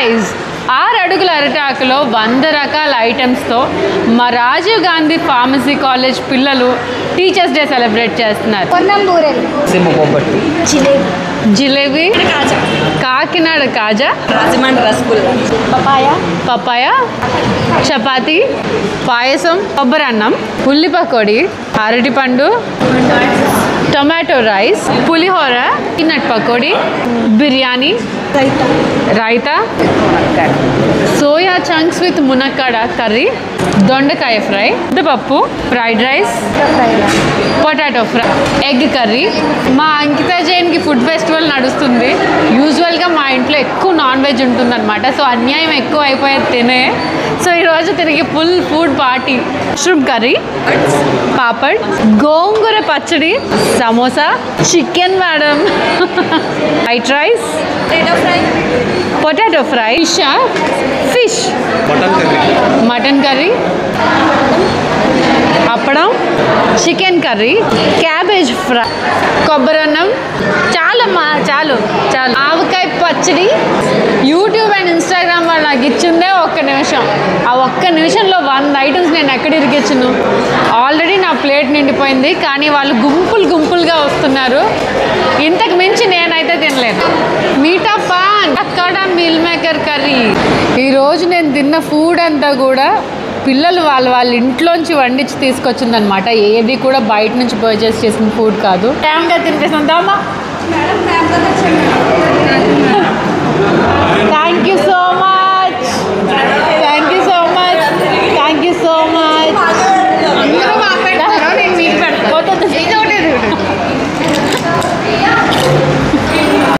Guys 6 అడుగుల అరిటాకులో 100 రకాల ఐటమ్స్తో మా రాజీవ్ గాంధీ ఫార్మసీ కాలేజ్ పిల్లలు టీచర్స్ డే సెలబ్రేట్ చేస్తున్నారు. జిలేబీ, కాకినాడ కాజా, రాజమండ్రి రసగుల్లా, పపాయ, చపాతి, పాయసం, కొబ్బరి అన్నం, ఉల్లి పకోడీ, అరటిపండు, tomato rice, pulihora, peanut pakodi, biryani, raita, soya chunks with మునక్కాడ కర్రీ, దొండకాయ ఫ్రై, పప్పు, fried rice, potato fry, egg curry. మా అంకిత జైన్కి ఫుడ్ ఫెస్టివల్ నడుస్తుంది. యూజువల్గా మా ఇంట్లో ఎక్కువ నాన్ వెజ్ ఉంటుందన్నమాట. సో అన్యాయం ఎక్కువ అయిపోయేది తినే. సో ఈరోజు తిరిగి full food party. Mushroom curry, papad, గోంగూర పచ్చడి, samosa, chicken madam, white rice, potato fry, fish, mutton curry, అప్పడం, చికెన్ కర్రీ, క్యాబేజ్ ఫ్రై, కొబ్బరి అన్నం. చాలమ్మా, చాలు. ఆవకాయ పచ్చడి. యూట్యూబ్ అండ్ ఇన్స్టాగ్రామ్ వాళ్ళు నాకు ఇచ్చిందే 1 నిమిషం. ఆ 1 నిమిషంలో 100 ఐటమ్స్ నేను ఎక్కడ ఇరిగించను. ఆల్రెడీ నా ప్లేట్ నిండిపోయింది, కానీ వాళ్ళు గుంపులుగా వస్తున్నారు. ఇంతకు మించి నేనైతే తినలేను. మీఠా పాన్, అక్కడ మీల్ మేకర్ కర్రీ. ఈరోజు నేను తిన్న ఫుడ్ అంతా కూడా పిల్లలు వాళ్ళ ఇంట్లోంచి వండించి తీసుకొచ్చిందనమాట. ఏది కూడా బయట నుంచి పర్చేస్ చేసిన ఫుడ్ కాదు. టైంగా తినిపిస్తుందామా?